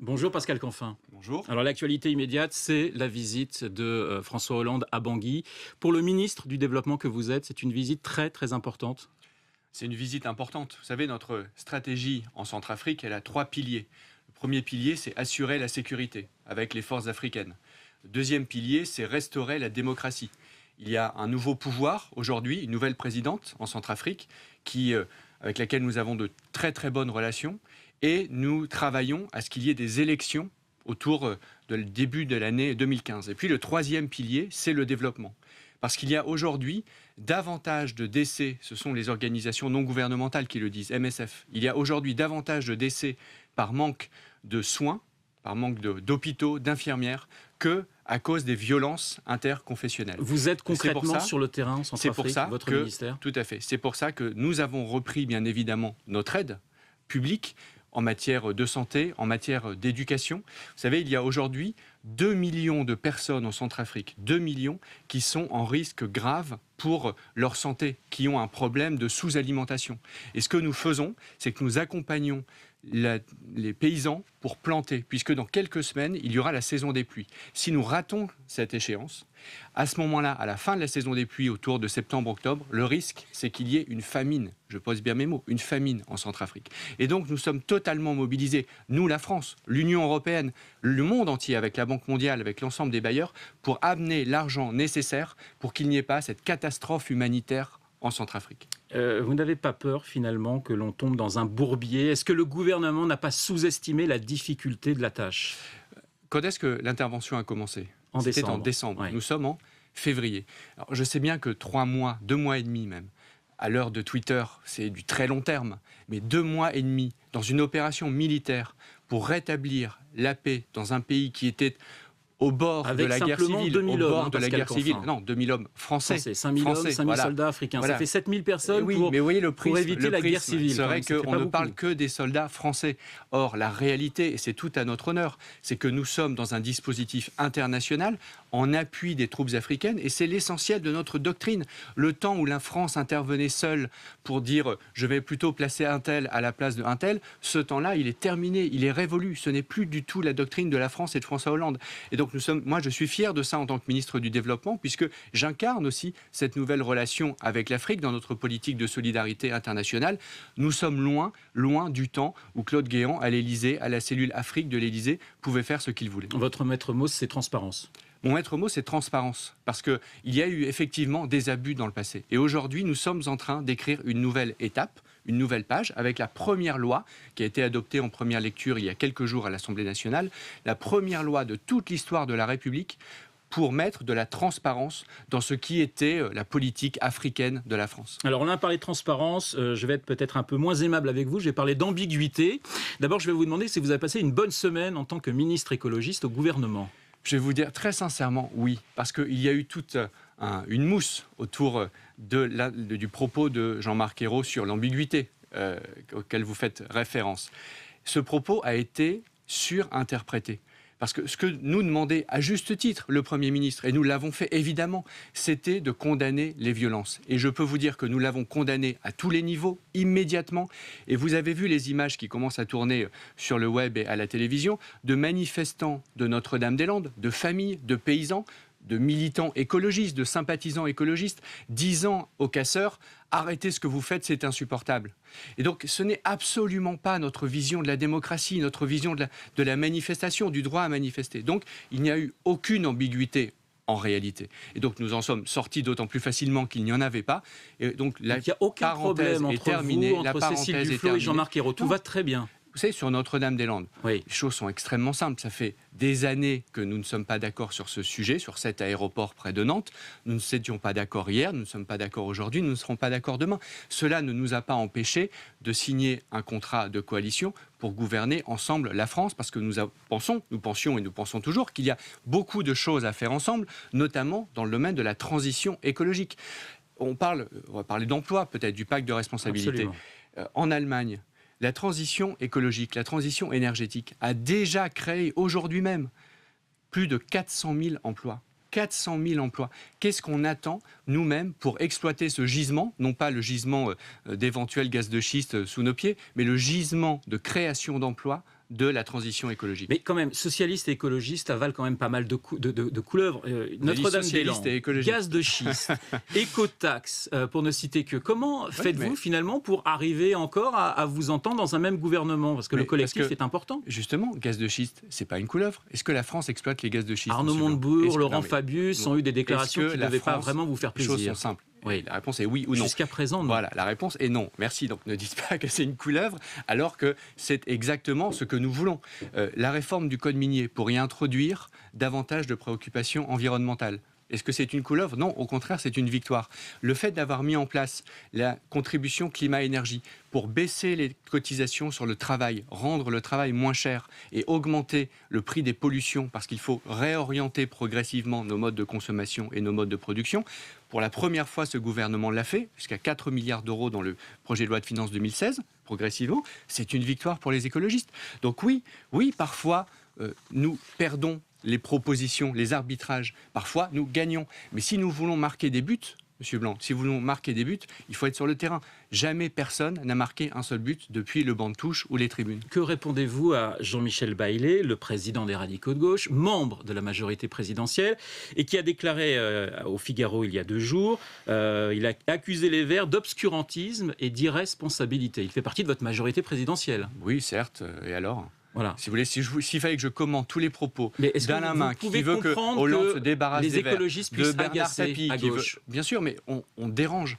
Bonjour Pascal Canfin. Bonjour. Alors l'actualité immédiate, c'est la visite de François Hollande à Bangui. Pour le ministre du Développement que vous êtes, c'est une visite très très importante. C'est une visite importante. Vous savez, notre stratégie en Centrafrique, elle a 3 piliers. Le premier pilier, c'est assurer la sécurité avec les forces africaines. Le deuxième pilier, c'est restaurer la démocratie. Il y a un nouveau pouvoir aujourd'hui, une nouvelle présidente en Centrafrique, avec laquelle nous avons de très très bonnes relations. Et nous travaillons à ce qu'il y ait des élections autour du début de l'année 2015. Et puis le troisième pilier, c'est le développement. Parce qu'il y a aujourd'hui davantage de décès, ce sont les organisations non gouvernementales qui le disent, MSF. Il y a aujourd'hui davantage de décès par manque de soins, par manque d'hôpitaux, d'infirmières, que à cause des violences interconfessionnelles. Vous êtes concrètement sur le terrain en Centrafrique, votre ministère ? Tout à fait. C'est pour ça que nous avons repris, bien évidemment, notre aide publique en matière de santé, en matière d'éducation. Vous savez, il y a aujourd'hui 2 millions de personnes en Centrafrique, 2 millions qui sont en risque grave pour leur santé, qui ont un problème de sous-alimentation. Et ce que nous faisons, c'est que nous accompagnons les paysans pour planter, puisque dans quelques semaines, il y aura la saison des pluies. Si nous ratons cette échéance, à ce moment-là, à la fin de la saison des pluies, autour de septembre-octobre, le risque, c'est qu'il y ait une famine, je pose bien mes mots, une famine en Centrafrique. Et donc, nous sommes totalement mobilisés, nous, la France, l'Union européenne, le monde entier, avec la Banque mondiale, avec l'ensemble des bailleurs, pour amener l'argent nécessaire pour qu'il n'y ait pas cette catastrophe humanitaire en Centrafrique. Vous n'avez pas peur, finalement, que l'on tombe dans un bourbier ? Est-ce que le gouvernement n'a pas sous-estimé la difficulté de la tâche ? Quand est-ce que l'intervention a commencé ? C'était en décembre. Ouais. Nous sommes en février. Alors, je sais bien que 3 mois, 2 mois et demi même, à l'heure de Twitter, c'est du très long terme, mais 2 mois et demi dans une opération militaire pour rétablir la paix dans un pays qui était au bord avec de la guerre civile, 2000 au hommes, bord de la Pascal guerre civile. Canfin. Non, 2000 hommes français. 5000 hommes, 5000 voilà. soldats africains. Voilà. Ça fait 7000 personnes Oui, pour, mais vous voyez, pour éviter la guerre civile. C'est vrai Ça fait qu'on pas ne beaucoup. parle que des soldats français. Or, la réalité, et c'est tout à notre honneur, c'est que nous sommes dans un dispositif international en appui des troupes africaines, et c'est l'essentiel de notre doctrine. Le temps où la France intervenait seule pour dire « je vais plutôt placer un tel à la place d'un tel », ce temps-là, il est terminé, il est révolu. Ce n'est plus du tout la doctrine de la France et de François Hollande. Et donc, moi, je suis fier de ça en tant que ministre du Développement, puisque j'incarne aussi cette nouvelle relation avec l'Afrique dans notre politique de solidarité internationale. Nous sommes loin, loin du temps où Claude Guéant, à l'Élysée, à la cellule Afrique de l'Élysée, pouvait faire ce qu'il voulait. Votre maître mot, c'est transparence. Mon maître mot, c'est transparence, parce qu'il y a eu effectivement des abus dans le passé. Et aujourd'hui, nous sommes en train d'écrire une nouvelle étape, une nouvelle page, avec la première loi qui a été adoptée en première lecture il y a quelques jours à l'Assemblée nationale, la première loi de toute l'histoire de la République pour mettre de la transparence dans ce qui était la politique africaine de la France. Alors, on a parlé de transparence. Je vais être peut-être un peu moins aimable avec vous. Je vais parler d'ambiguïté. D'abord, je vais vous demander si vous avez passé une bonne semaine en tant que ministre écologiste au gouvernement. Je vais vous dire très sincèrement oui, parce qu'il y a eu toute une mousse autour du propos de Jean-Marc Ayrault sur l'ambiguïté auquel vous faites référence. Ce propos a été surinterprété. Parce que ce que nous demandait à juste titre le Premier ministre, et nous l'avons fait évidemment, c'était de condamner les violences. Et je peux vous dire que nous l'avons condamné à tous les niveaux, immédiatement. Et vous avez vu les images qui commencent à tourner sur le web et à la télévision, de manifestants de Notre-Dame-des-Landes, de familles, de paysans, de militants écologistes, de sympathisants écologistes, disant aux casseurs « Arrêtez ce que vous faites, c'est insupportable ». Et donc, ce n'est absolument pas notre vision de la démocratie, notre vision de la manifestation, du droit à manifester. Donc, il n'y a eu aucune ambiguïté en réalité. Et donc, nous en sommes sortis d'autant plus facilement qu'il n'y en avait pas. Et donc, il n'y a aucun problème entre vous, entre Cécile Duflot et Jean-Marc Ayrault. Tout va très bien. Vous savez, sur Notre-Dame-des-Landes, oui. Les choses sont extrêmement simples. Ça fait des années que nous ne sommes pas d'accord sur ce sujet, sur cet aéroport près de Nantes. Nous ne s'étions pas d'accord hier, nous ne sommes pas d'accord aujourd'hui, nous ne serons pas d'accord demain. Cela ne nous a pas empêchés de signer un contrat de coalition pour gouverner ensemble la France, parce que nous pensions et nous pensons toujours qu'il y a beaucoup de choses à faire ensemble, notamment dans le domaine de la transition écologique. On va parler d'emploi, peut-être du pacte de responsabilité. En Allemagne, la transition écologique, la transition énergétique a déjà créé aujourd'hui même plus de 400 000 emplois. 400 000 emplois. Qu'est-ce qu'on attend nous-mêmes pour exploiter ce gisement, non pas le gisement d'éventuels gaz de schiste sous nos pieds, mais le gisement de création d'emplois de la transition écologique. Mais quand même, socialistes et écologistes avalent quand même pas mal de couleuvres. Notre-Dame-des-Landes, gaz de schiste, écotaxe, pour ne citer que. Comment faites-vous finalement pour arriver encore à vous entendre dans un même gouvernement? Parce que le collectif est important. Justement, gaz de schiste, c'est pas une couleuvre. Est-ce que la France exploite les gaz de schiste? Arnaud Montebourg, Laurent Fabius ont eu des déclarations qui ne devaient pas vraiment vous faire plaisir. Les choses sont simples. Oui. La réponse est oui ou non. Jusqu'à présent, non. Voilà, la réponse est non. Merci. Donc ne dites pas que c'est une couleuvre, alors que c'est exactement ce que nous voulons. La réforme du code minier pour y introduire davantage de préoccupations environnementales. Est-ce que c'est une couleuvre? Non, au contraire, c'est une victoire. Le fait d'avoir mis en place la contribution climat-énergie pour baisser les cotisations sur le travail, rendre le travail moins cher et augmenter le prix des pollutions, parce qu'il faut réorienter progressivement nos modes de consommation et nos modes de production. Pour la première fois, ce gouvernement l'a fait, jusqu'à 4 milliards d'euros dans le projet de loi de finances 2016, progressivement. C'est une victoire pour les écologistes. Donc oui, parfois, nous perdons les propositions, les arbitrages. Parfois, nous gagnons. Mais si nous voulons marquer des buts, Monsieur Blanc, si nous voulons marquer des buts, il faut être sur le terrain. Jamais personne n'a marqué un seul but depuis le banc de touche ou les tribunes. Que répondez-vous à Jean-Michel Baillet, le président des Radicaux de gauche, membre de la majorité présidentielle, et qui a déclaré au Figaro il y a 2 jours, il a accusé les Verts d'obscurantisme et d'irresponsabilité. Il fait partie de votre majorité présidentielle. Oui, certes. Et alors ? Voilà. Si vous voulez, s'il fallait que je commente tous les propos d'Alain Minc qui veut que comprendre Hollande que se débarrasse les des Verts, écologistes de puissent Bernard agacer Tapie, à gauche. bien sûr, mais on dérange.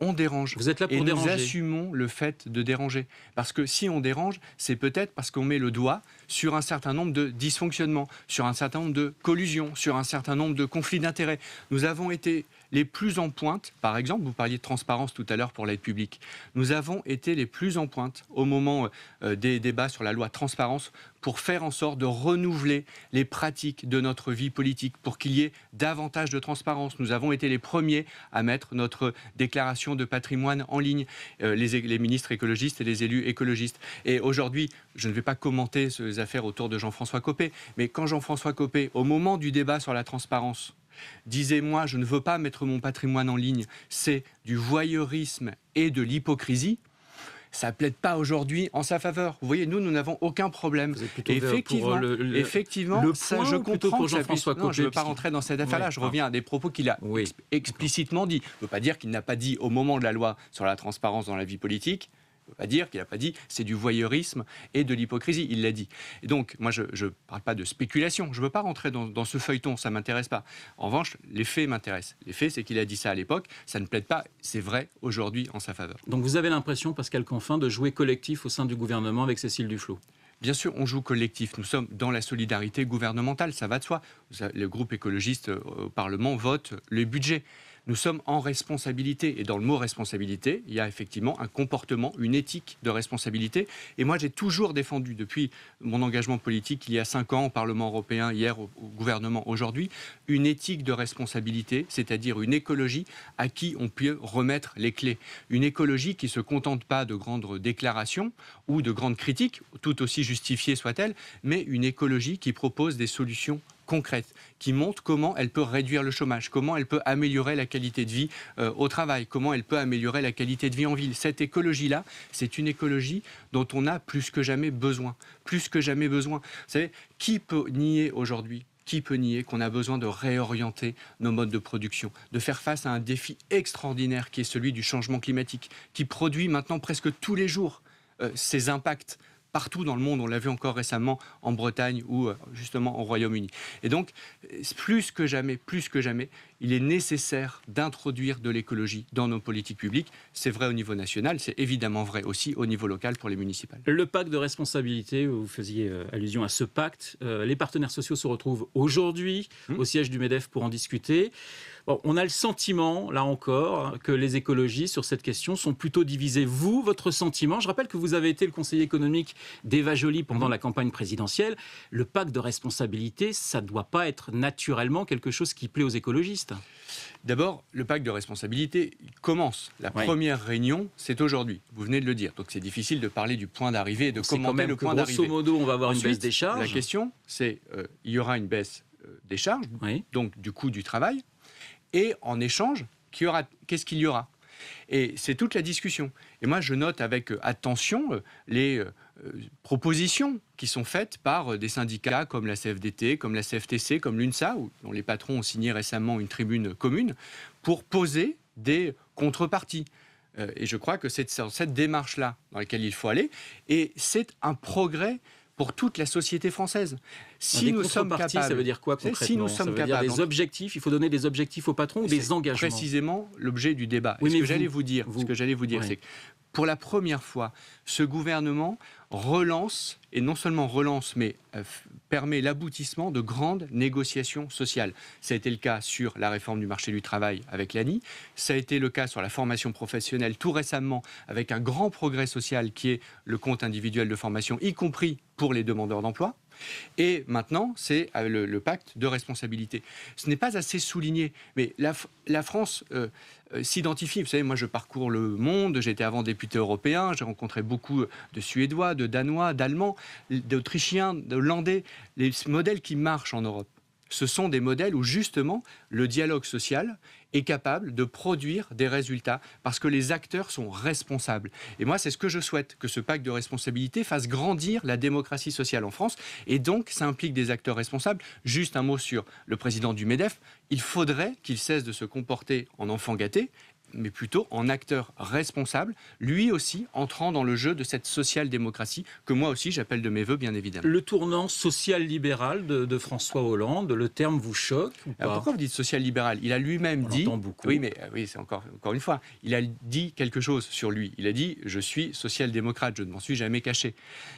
On dérange. Vous êtes là pour et déranger. Nous assumons le fait de déranger. Parce que si on dérange, c'est peut-être parce qu'on met le doigt sur un certain nombre de dysfonctionnements, sur un certain nombre de collusions, sur un certain nombre de conflits d'intérêts. Nous avons été les plus en pointe, par exemple, vous parliez de transparence tout à l'heure pour l'aide publique, nous avons été les plus en pointe au moment des débats sur la loi transparence pour faire en sorte de renouveler les pratiques de notre vie politique, pour qu'il y ait davantage de transparence. Nous avons été les premiers à mettre notre déclaration de patrimoine en ligne, les ministres écologistes et les élus écologistes. Et aujourd'hui, je ne vais pas commenter ces affaires autour de Jean-François Copé, mais quand Jean-François Copé, au moment du débat sur la transparence, disait « moi, je ne veux pas mettre mon patrimoine en ligne, c'est du voyeurisme et de l'hypocrisie », ça ne plaide pas aujourd'hui en sa faveur. Vous voyez, nous n'avons aucun problème. Effectivement, effectivement, ça, je comprends pour Jean-François Copé. Je ne veux pas rentrer dans cette affaire-là. Je reviens à des propos qu'il a explicitement dit. Je ne veux pas dire qu'il n'a pas dit au moment de la loi sur la transparence dans la vie politique. Je ne veux pas dire qu'il n'a pas dit c'est du voyeurisme et de l'hypocrisie. Il l'a dit. Et donc, moi, je ne parle pas de spéculation. Je ne veux pas rentrer dans ce feuilleton. Ça ne m'intéresse pas. En revanche, les faits m'intéressent. Les faits, c'est qu'il a dit ça à l'époque. Ça ne plaide pas. C'est vrai aujourd'hui en sa faveur. Donc, vous avez l'impression, Pascal Canfin, de jouer collectif au sein du gouvernement avec Cécile Duflot? Bien sûr, on joue collectif. Nous sommes dans la solidarité gouvernementale. Ça va de soi. Le groupe écologiste au Parlement vote le budget. Nous sommes en responsabilité. Et dans le mot responsabilité, il y a effectivement un comportement, une éthique de responsabilité. Et moi, j'ai toujours défendu, depuis mon engagement politique, il y a 5 ans, au Parlement européen, hier au gouvernement, aujourd'hui, une éthique de responsabilité, c'est-à-dire une écologie à qui on peut remettre les clés. Une écologie qui ne se contente pas de grandes déclarations ou de grandes critiques, tout aussi justifiées soient-elles, mais une écologie qui propose des solutions concrète, qui montre comment elle peut réduire le chômage, comment elle peut améliorer la qualité de vie au travail, comment elle peut améliorer la qualité de vie en ville. Cette écologie-là, c'est une écologie dont on a plus que jamais besoin. Plus que jamais besoin. Vous savez, qui peut nier aujourd'hui qu'on a besoin de réorienter nos modes de production, de faire face à un défi extraordinaire qui est celui du changement climatique, qui produit maintenant presque tous les jours ses impacts partout dans le monde, on l'a vu encore récemment en Bretagne ou justement au Royaume-Uni. Et donc, plus que jamais, il est nécessaire d'introduire de l'écologie dans nos politiques publiques. C'est vrai au niveau national, c'est évidemment vrai aussi au niveau local pour les municipales. Le pacte de responsabilité, vous faisiez allusion à ce pacte. Les partenaires sociaux se retrouvent aujourd'hui au siège du MEDEF pour en discuter. Bon, on a le sentiment, là encore, que les écologistes sur cette question sont plutôt divisés. Vous, votre sentiment? Je rappelle que vous avez été le conseiller économique d'Eva Joly pendant la campagne présidentielle. Le pacte de responsabilité, ça ne doit pas être naturellement quelque chose qui plaît aux écologistes. D'abord, le pacte de responsabilité commence. La première réunion, c'est aujourd'hui. Vous venez de le dire. Donc c'est difficile de parler du point d'arrivée et de commenter le point d'arrivée. Grosso modo, on va avoir une baisse des charges. La question, c'est il y aura une baisse des charges, donc du coût du travail. Et en échange, qu'est-ce qu'il y aura? Et c'est toute la discussion. Et moi, je note avec attention les propositions qui sont faites par des syndicats comme la CFDT, comme la CFTC, comme l'UNSA, dont les patrons ont signé récemment une tribune commune, pour poser des contreparties. Et je crois que c'est cette démarche-là dans laquelle il faut aller. Et c'est un progrès pour toute la société française. Si nous sommes capables, ça veut dire quoi concrètement? Si nous sommes capables, des objectifs, il faut donner des objectifs aux patrons ou des engagements? Précisément l'objet du débat. Oui, ce que j'allais vous dire, c'est que pour la première fois, ce gouvernement relance, et non seulement relance, mais permet l'aboutissement de grandes négociations sociales. Ça a été le cas sur la réforme du marché du travail avec l'ANI, ça a été le cas sur la formation professionnelle tout récemment avec un grand progrès social qui est le compte individuel de formation, y compris pour les demandeurs d'emploi. Et maintenant, c'est le pacte de responsabilité. Ce n'est pas assez souligné, mais la France s'identifie. Vous savez, moi, je parcours le monde. J'étais avant député européen. J'ai rencontré beaucoup de Suédois, de Danois, d'Allemands, d'Autrichiens, d'Hollandais. Les modèles qui marchent en Europe, ce sont des modèles où, justement, le dialogue social est capable de produire des résultats parce que les acteurs sont responsables. Et moi, c'est ce que je souhaite, que ce pacte de responsabilité fasse grandir la démocratie sociale en France. Et donc, ça implique des acteurs responsables. Juste un mot sur le président du MEDEF. Il faudrait qu'il cesse de se comporter en enfant gâté, mais plutôt en acteur responsable, lui aussi entrant dans le jeu de cette social-démocratie que moi aussi j'appelle de mes voeux, bien évidemment. Le tournant social-libéral de François Hollande, le terme vous choque ou pas? Alors pourquoi vous dites social-libéral? Il a lui-même dit... beaucoup. Oui, mais c'est encore une fois, il a dit quelque chose sur lui. Il a dit « je suis social-démocrate, je ne m'en suis jamais caché ».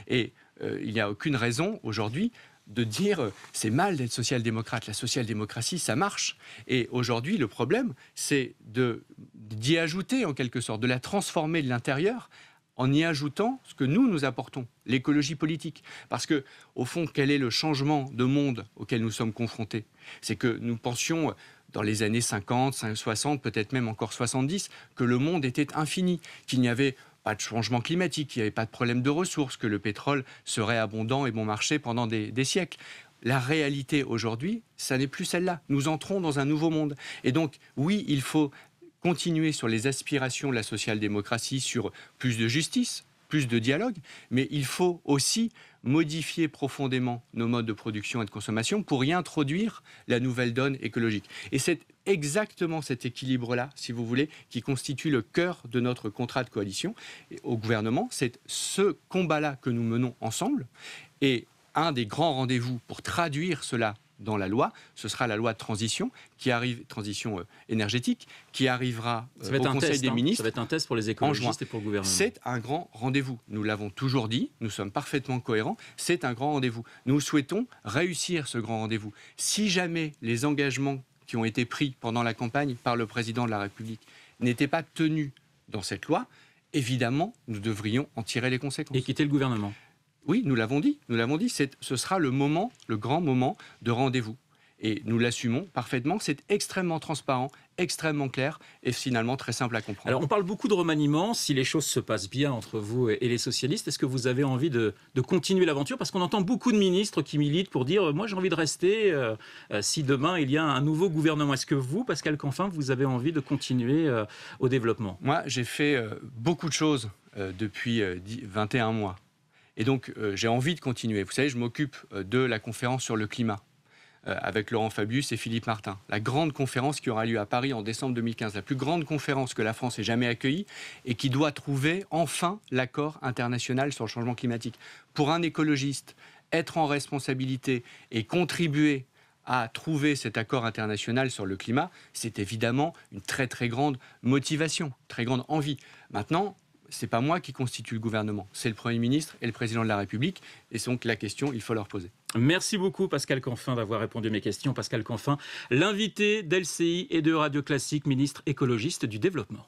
Et il n'y a aucune raison aujourd'hui de dire c'est mal d'être social-démocrate. La social-démocratie, ça marche. Et aujourd'hui, le problème, c'est d'y ajouter en quelque sorte, de la transformer de l'intérieur en y ajoutant ce que nous apportons, l'écologie politique. Parce que, au fond, quel est le changement de monde auquel nous sommes confrontés? C'est que nous pensions, dans les années 50, 60, peut-être même encore 70, que le monde était infini, qu'il n'y avait pas de changement climatique, qu'il n'y avait pas de problème de ressources, que le pétrole serait abondant et bon marché pendant des siècles. La réalité aujourd'hui, ça n'est plus celle-là. Nous entrons dans un nouveau monde. Et donc, oui, il faut continuer sur les aspirations de la social-démocratie, sur plus de justice, plus de dialogue, mais il faut aussi modifier profondément nos modes de production et de consommation pour y introduire la nouvelle donne écologique. Et c'est exactement cet équilibre-là, si vous voulez, qui constitue le cœur de notre contrat de coalition. Et au gouvernement, c'est ce combat-là que nous menons ensemble. Et un des grands rendez-vous pour traduire cela dans la loi, ce sera la loi de transition énergétique, qui arrivera au Conseil des ministres. Ça va être un test pour les écologistes et pour le gouvernement. C'est un grand rendez-vous. Nous l'avons toujours dit, nous sommes parfaitement cohérents, c'est un grand rendez-vous. Nous souhaitons réussir ce grand rendez-vous. Si jamais les engagements qui ont été pris pendant la campagne par le président de la République n'étaient pas tenus dans cette loi, évidemment, nous devrions en tirer les conséquences. Et quitter le gouvernement. Oui, nous l'avons dit, ce sera le grand moment de rendez-vous. Et nous l'assumons parfaitement, c'est extrêmement transparent, extrêmement clair et finalement très simple à comprendre. Alors on parle beaucoup de remaniement, si les choses se passent bien entre vous et les socialistes, est-ce que vous avez envie de continuer l'aventure? Parce qu'on entend beaucoup de ministres qui militent pour dire « moi j'ai envie de rester si demain il y a un nouveau gouvernement ». Est-ce que vous, Pascal Canfin, vous avez envie de continuer au développement? Moi j'ai fait beaucoup de choses depuis 21 mois. Et donc, j'ai envie de continuer. Vous savez, je m'occupe de la conférence sur le climat avec Laurent Fabius et Philippe Martin. La grande conférence qui aura lieu à Paris en décembre 2015. La plus grande conférence que la France ait jamais accueillie et qui doit trouver enfin l'accord international sur le changement climatique. Pour un écologiste, être en responsabilité et contribuer à trouver cet accord international sur le climat, c'est évidemment une très très grande motivation, très grande envie. Maintenant, ce n'est pas moi qui constitue le gouvernement, c'est le Premier ministre et le Président de la République. Et donc la question, il faut leur poser. Merci beaucoup Pascal Canfin d'avoir répondu à mes questions. Pascal Canfin, l'invité d'LCI et de Radio Classique, ministre écologiste du Développement.